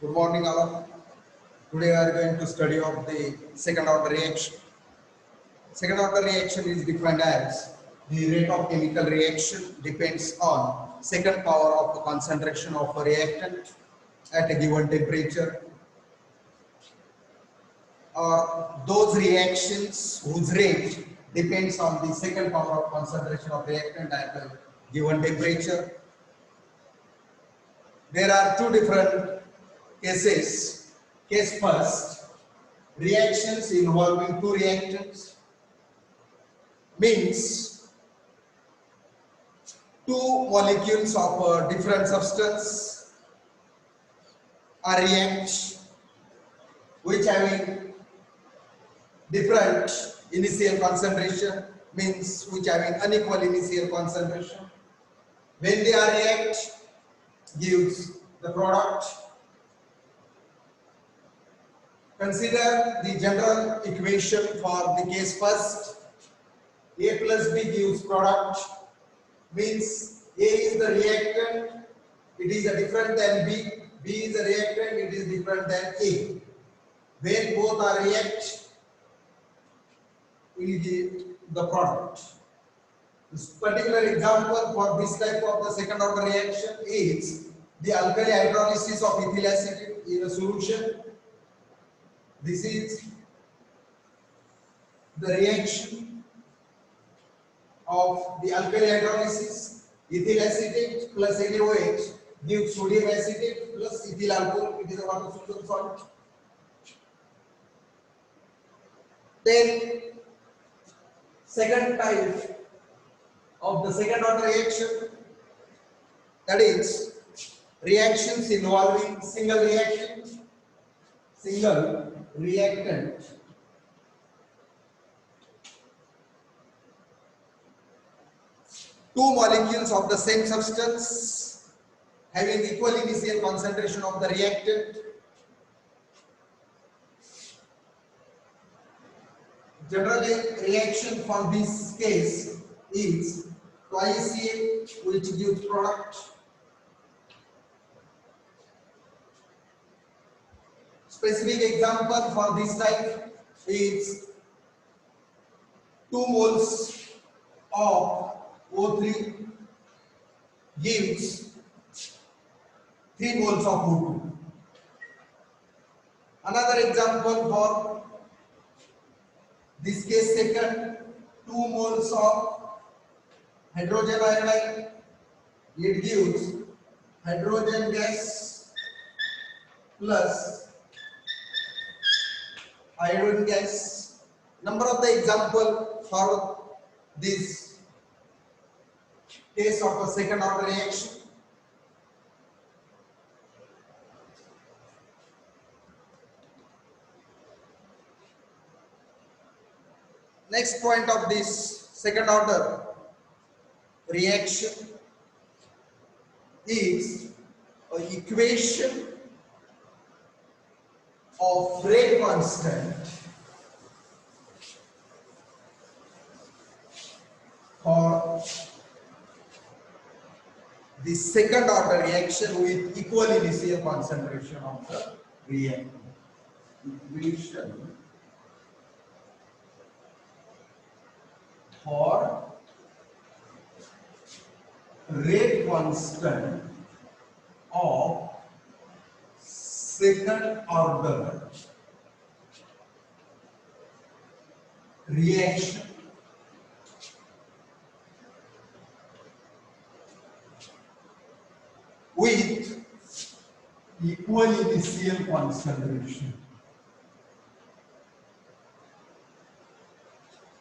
Good morning, all of you. Today we are going to study of the second order reaction. Second order reaction is defined as the rate of chemical reaction depends on second power of the concentration of a reactant at a given temperature, or those reactions whose rate depends on the second power of concentration of reactant at a given temperature. There are two different cases. Case first, reactions involving two reactants means two molecules of a different substance are react which having different initial concentration, means which having unequal initial concentration. When they are react gives the product. Consider the general equation for the case first. A plus B gives product, means A is the reactant, it is a different than B. B is a reactant, it is different than A. When both are react, we get the product. This particular example for this type of the second order reaction is the alkali hydrolysis of ethyl acetate in a solution. This is the reaction of the alkali hydrolysis. Ethyl acetate plus NaOH gives sodium acetate plus ethyl alcohol. It is a water soluble solid. Then second type of the second order reaction, that is reactions involving single reactant two molecules of the same substance having equal initial concentration of the reactant. Generally, reaction for this case is twice A, which gives product. Specific example for this type is 2 moles of O3 gives 3 moles of O2. Another example for this case second, 2 moles of hydrogen iodide, it gives hydrogen gas plus iodine gas. Number of the example for this case of a second order reaction. Next point of this second order reaction is an equation of rate constant for the second order reaction with equal initial concentration of the reactant. Equation for rate constant of second order reaction with equal initial concentration.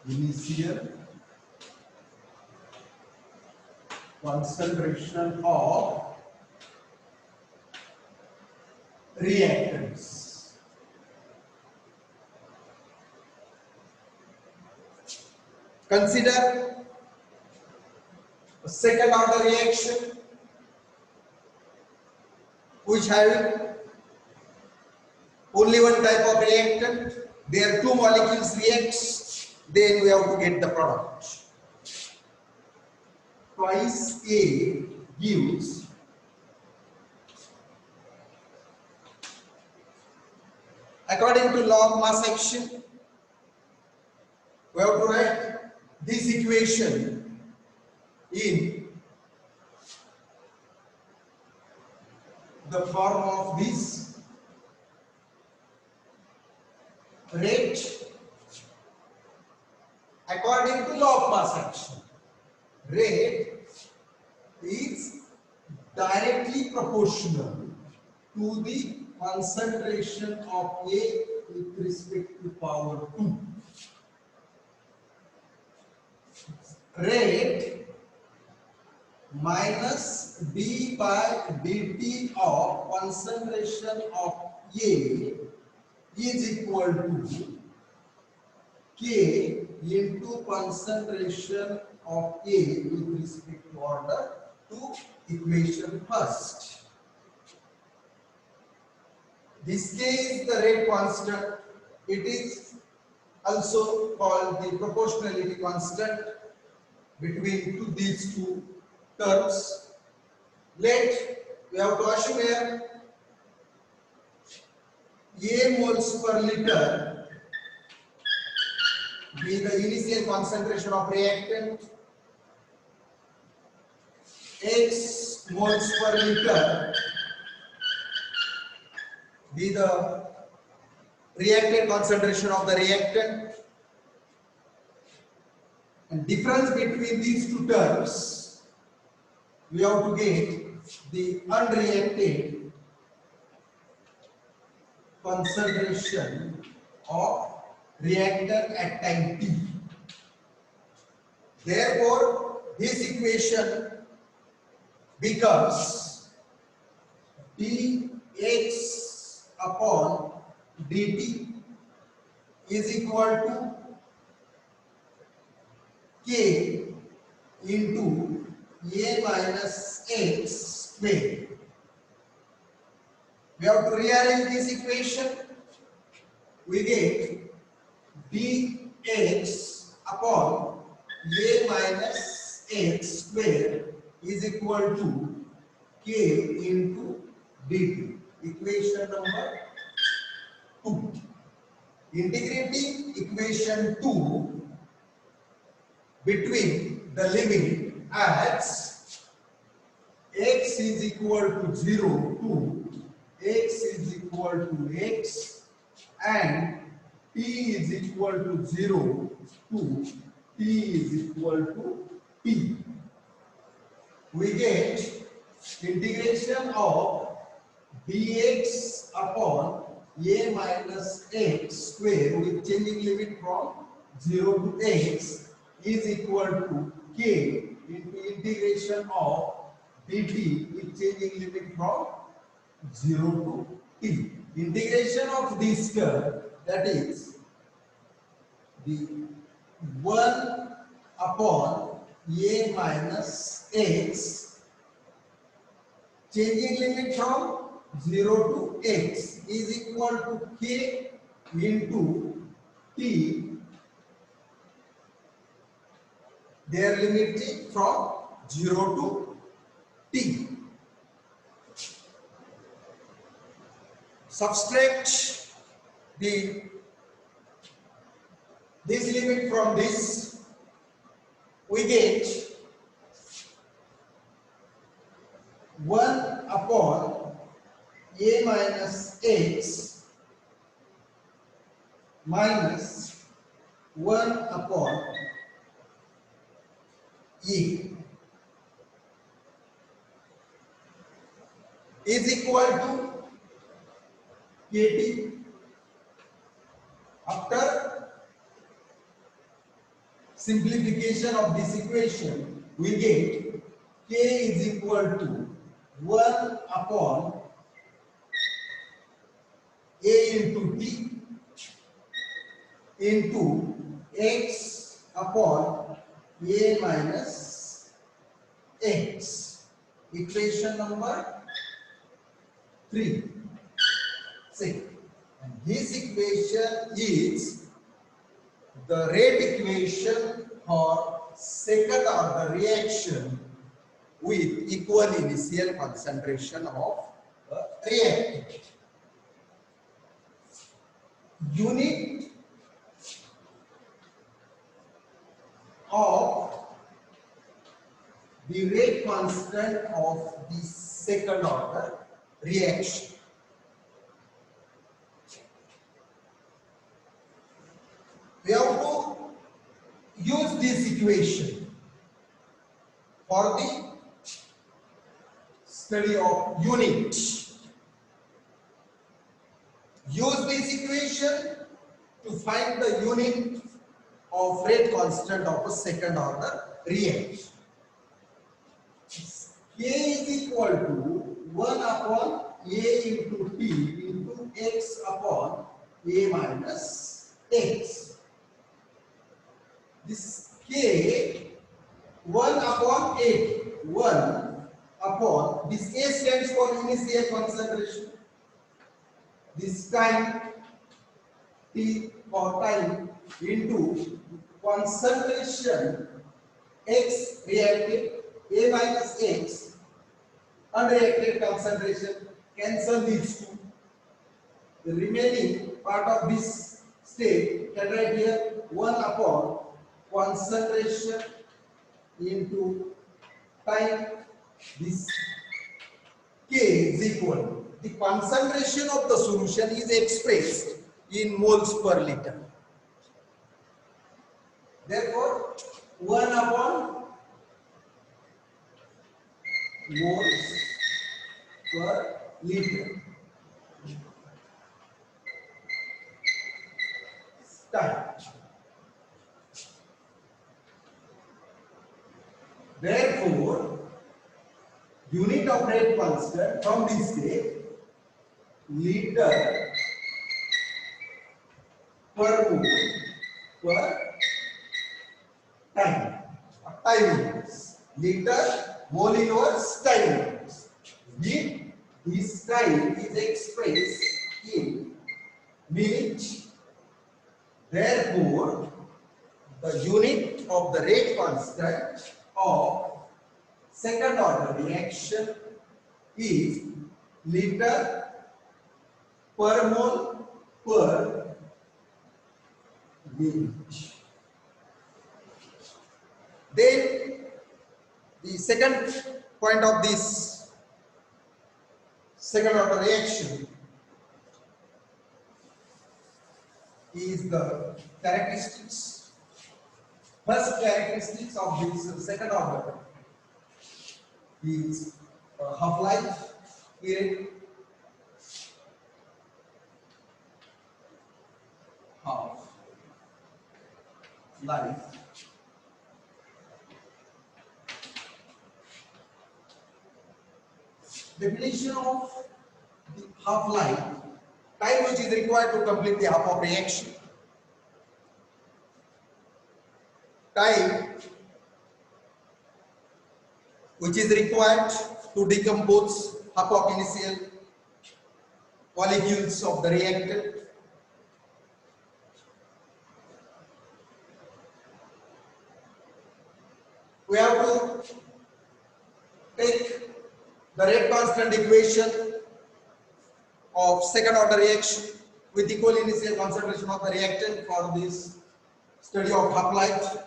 Initial concentration of reactants. Consider a second order reaction which having only one type of reactant. There two molecules react, then we have to get the product. Twice A gives According to law of mass action, we have to write this equation in the form of this rate according to law of mass action. Rate is directly proportional to the concentration of A with respect to power 2. Rate minus d by dt of concentration of A is equal to K into concentration of A with respect to order to equation first. This K is the rate constant. It is also called the proportionality constant between these two terms. Let we have to assume here A moles per liter be the initial concentration of reactant, X moles per liter be the reactant concentration of the reactant, and difference between these two terms we have to get the unreacted concentration of reactant at time t. Therefore, this equation becomes dx upon dt is equal to k into a minus x square. We have to rearrange this equation. We get dx upon a minus x square is equal to k into dt. Equation number 2. Integrating equation 2 between the limit at x is equal to 0 to x is equal to x and t is equal to 0 to t is equal to t. We get integration of dx upon a minus x square with changing limit from 0 to x is equal to k into integration of dt with changing limit from 0 to t. Integration of this term, that is the 1 upon a minus x, changing limit from 0 to x is equal to k into t, their limit from 0 to t. Subtract this limit from this, we get 1 upon a minus x minus 1 upon e is equal to kt. After simplification of this equation, we get k is equal to 1 upon a into t into x upon a minus x. Equation number 3. See, and this equation is the rate equation for second order reaction with equal initial concentration of a reactant. unit of the rate constant of the second order reaction. We have to use this equation for the study of unit. Use this equation to find the unit of rate constant of a second order reaction. K is equal to 1 upon A into T into X upon A minus X. This K 1 upon 8, 1 upon, this A stands for initial concentration. This time T for time into concentration X reactive, A minus X unreacted concentration, cancel these two. The remaining part of this state can write here 1 upon concentration into time. This K is equal. The concentration of the solution is expressed in moles per liter. Therefore, 1 upon moles per liter time. Therefore, unit of rate constant from this day, liter per mole per time. Time units. Liter mole inverse time units. This time is expressed in minute. Therefore, the unit of the rate constant of second order reaction is liter per mole per minute. Then the second point of this second order reaction is the characteristics. First characteristics of this second order is half-life period, half-life, definition of the half-life, time which is required to complete the half of reaction. Time which is required to decompose half of initial molecules of the reactant. We have to take the rate constant equation of second order reaction with equal initial concentration of the reactant for this study of half-life.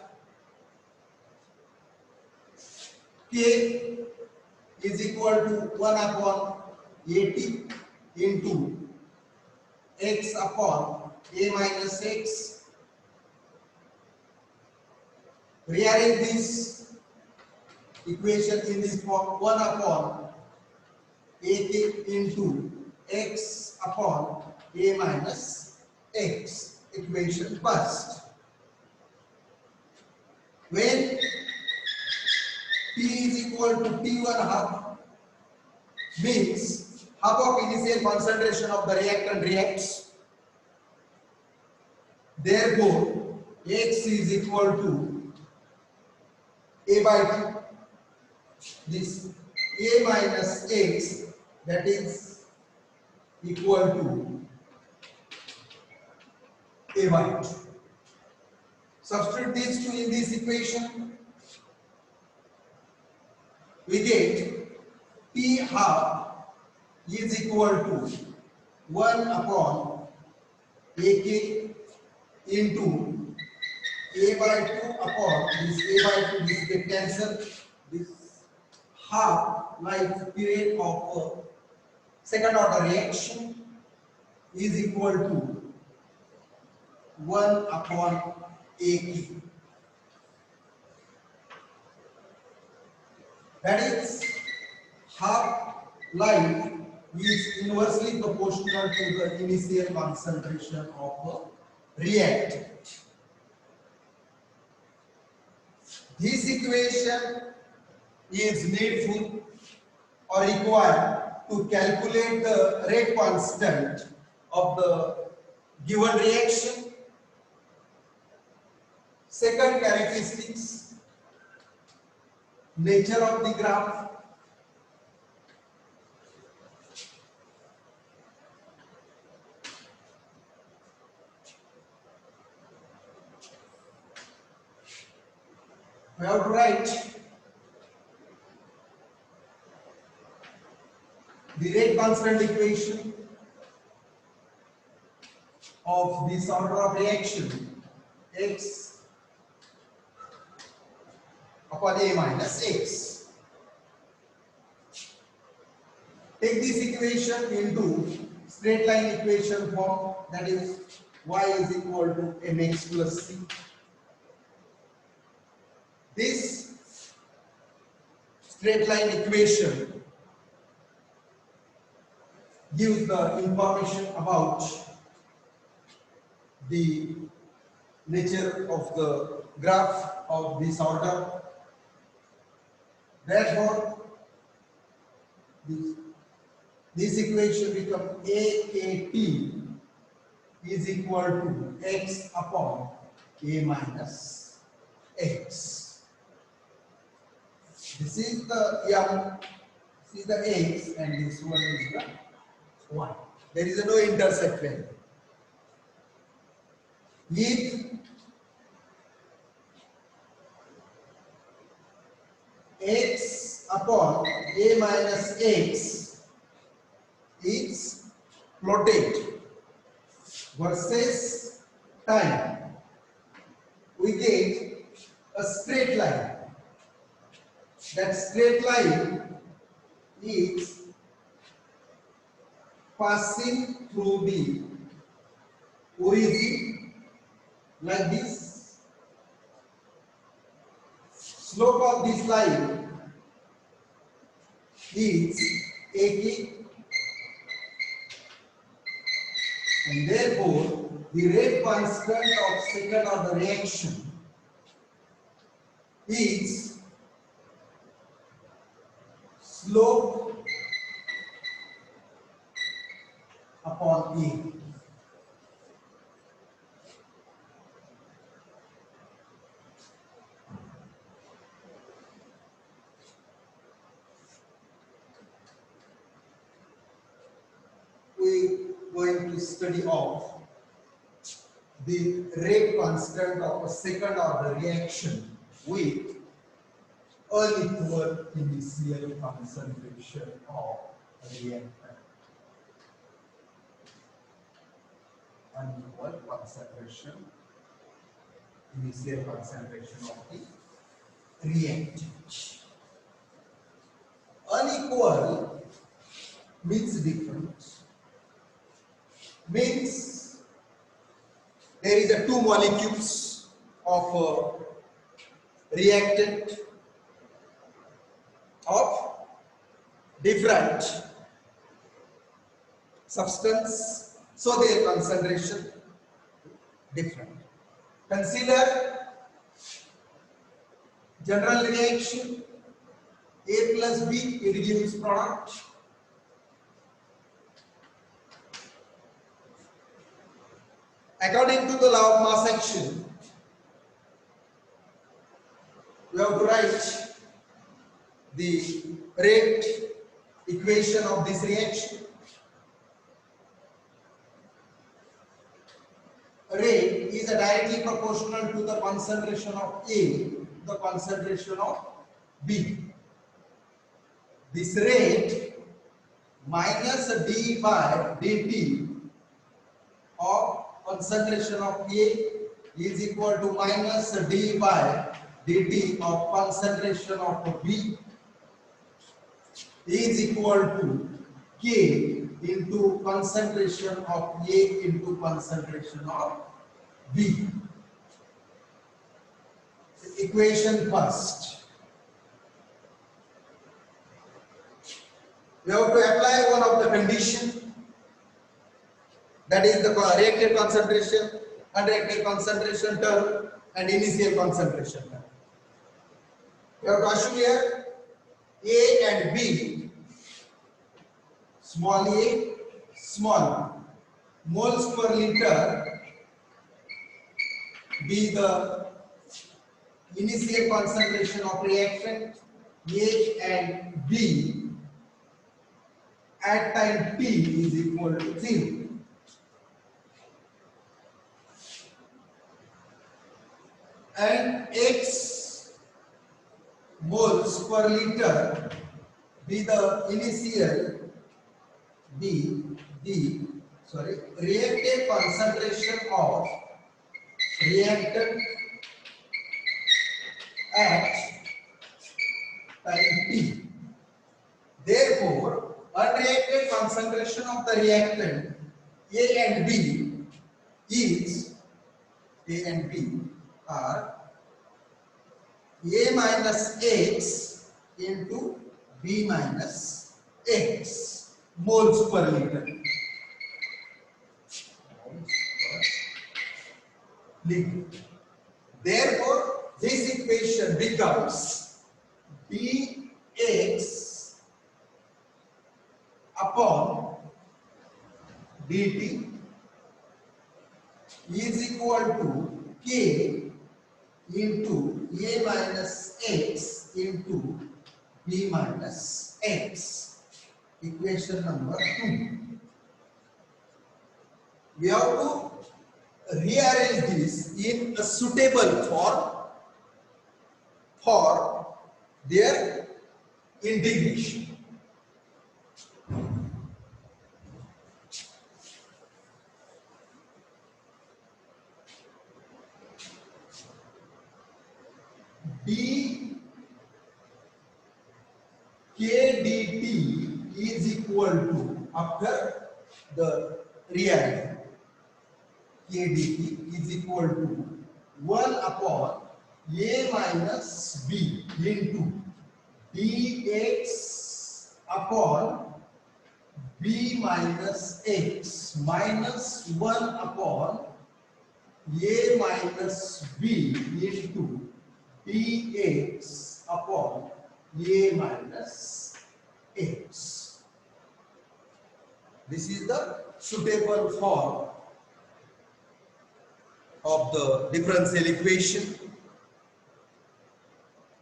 K is equal to 1 upon AT into X upon A minus X. Rearrange this equation in this form: 1 upon AT into X upon A minus X. Equation first. When T is equal to T1 half, means half of initial concentration of the reactant reacts. Therefore, X is equal to A by T. This A minus X, that is equal to A by T. Substitute these two in this equation. We get T half is equal to 1 upon AK into A by 2 upon this A by 2, this get cancel, this half life period of second order reaction is equal to 1 upon AK. That is, half life is inversely proportional to the initial concentration of a reactant. This equation is needful or required to calculate the rate constant of the given reaction. Second characteristics, nature of the graph. We have to write the rate constant equation of this order of reaction x upon A minus x. Take this equation into straight line equation form, that is y is equal to mx plus c. This straight line equation gives the information about the nature of the graph of this order. Therefore, this equation becomes AKT is equal to x upon A minus x. This is the m, this is the x, and this one is the y. There is no intersect value. If x upon A minus x is plotted versus time, we get a straight line. That straight line is passing through the origin like this. Slope of this line is AK, and therefore the rate constant of second order reaction is slope upon A. We going to study of the rate constant of a second order reaction with unequal initial concentration of a reactant. Unequal concentration, initial concentration of the reactant. Unequal means different. Means there is a two molecules of a reactant of different substance, so their concentration different. Consider general reaction A plus B, it gives product. According to the law of mass action, we have to write the rate equation of this reaction. Rate is directly proportional to the concentration of A, the concentration of B. This rate minus d by dt of concentration of A is equal to minus d by dt of concentration of B is equal to K into concentration of A into concentration of B. Equation first. We have to apply one of the condition, that is the reactive concentration, unreactive concentration term and initial concentration term. We have to assume here A and B, small a, small moles per liter be the initial concentration of reactant A and B at time t is equal to 0. And X moles per liter be the initial reactive concentration of reactant at time t. Therefore, unreacted concentration of the reactant A and B is A and B are A minus X into B minus X moles per liter. Therefore, this equation becomes dx upon dt is equal to K into A minus X into B minus X. Equation number 2. We have to rearrange this in a suitable form for their integration. d k dt is equal to, after the rearrangement, k dt is equal to 1 upon a minus b into dx upon b minus x minus 1 upon a minus b into dx upon a minus x. This is the suitable form of the differential equation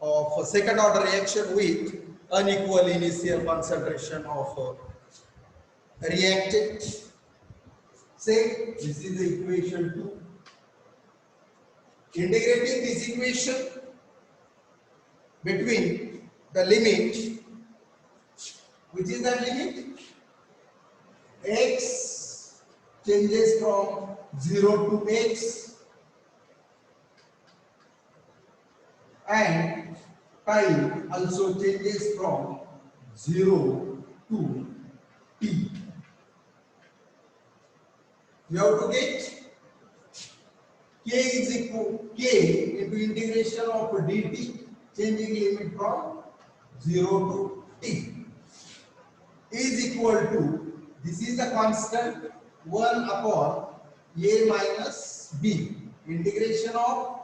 of a second order reaction with unequal initial concentration of a reactant. Say this is the equation 2. Integrating this equation between the limit, which is that limit, x changes from 0 to x and time also changes from 0 to t. You have to get k is equal k into integration of dt, changing limit from 0 to t, is equal to, this is the constant, 1 upon a minus b, integration of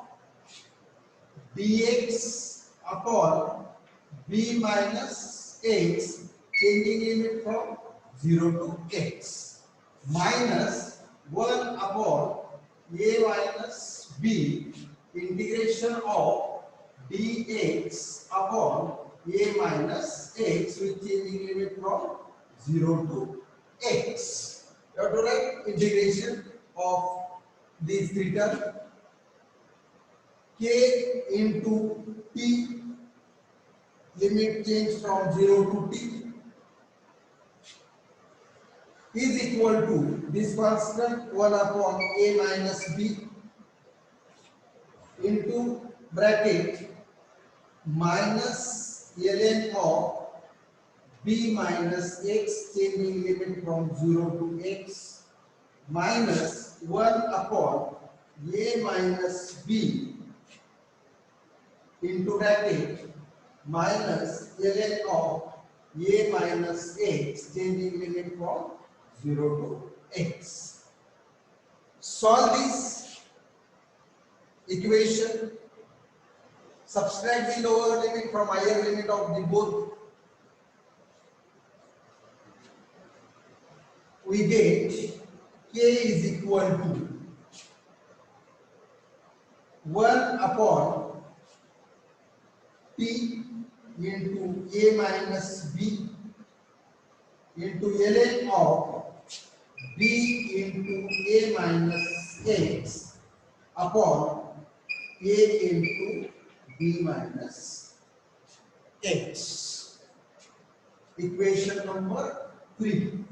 dx upon b minus x, changing limit from 0 to x, minus 1 upon a minus b, integration of dx upon a minus x with changing limit from 0 to x. You have to write integration of these three terms. K into t, limit change from 0 to t, is equal to this constant 1 upon a minus b into bracket minus ln of b minus x, changing limit from 0 to x, minus 1 upon a minus b into bracket minus ln of a minus x, changing limit from 0 to x. Solve this equation, subtract the lower limit from higher limit of the both. We get k is equal to 1 upon p into a minus b into ln of b into a minus x upon a into b minus x. Equation number 3.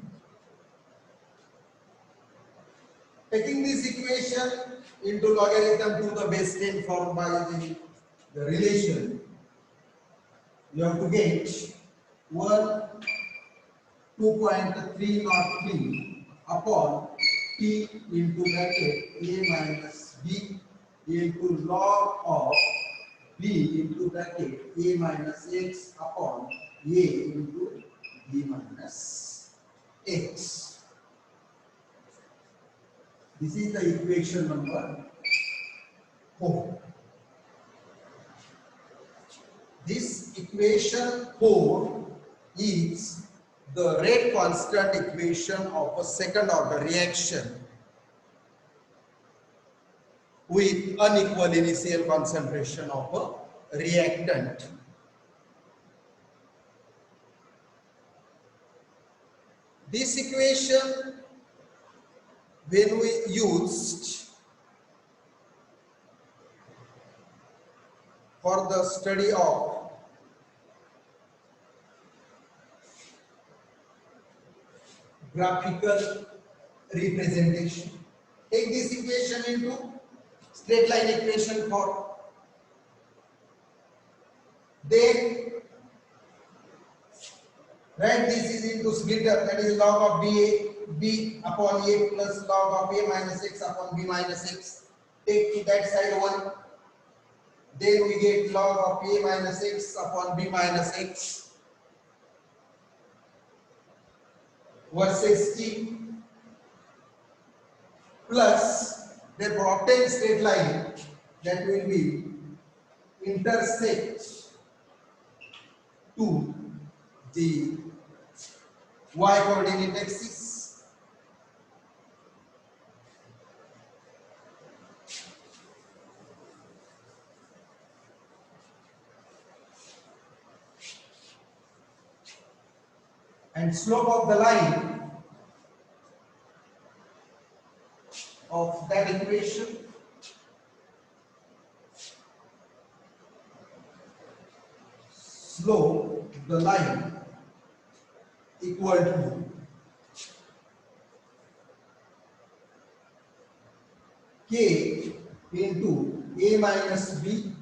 Taking this equation into logarithm to the base 10 formed by the relation, you have to get 2.303 upon p into bracket a minus b into log of b into bracket a minus x upon a into b minus x. This is the equation number 4. This equation 4 is the rate constant equation of a second order reaction with unequal initial concentration of a reactant. This equation, when we used for the study of graphical representation, take this equation into straight line equation form. Then write this is into splitter, that is log of b upon a plus log of a minus x upon b minus x. Take to that side 1. Then we get log of a minus x upon b minus x versus t plus, therefore obtain straight line that will be intersect to the y coordinate axis. And slope of the line of that equation slope the line equal to k into a minus b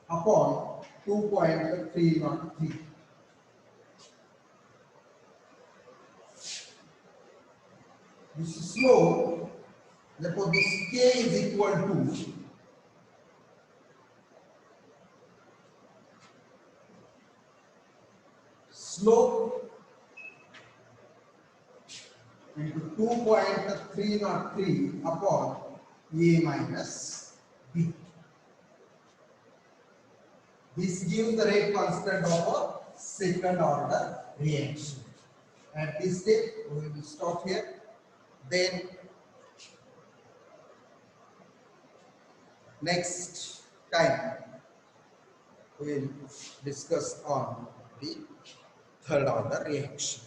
upon 2.303. This slope, therefore this k is equal to slope into 2.303 upon a minus b. This gives the rate constant of a second order reaction. At this step, we will stop here. Then next time we will discuss on the third order reaction.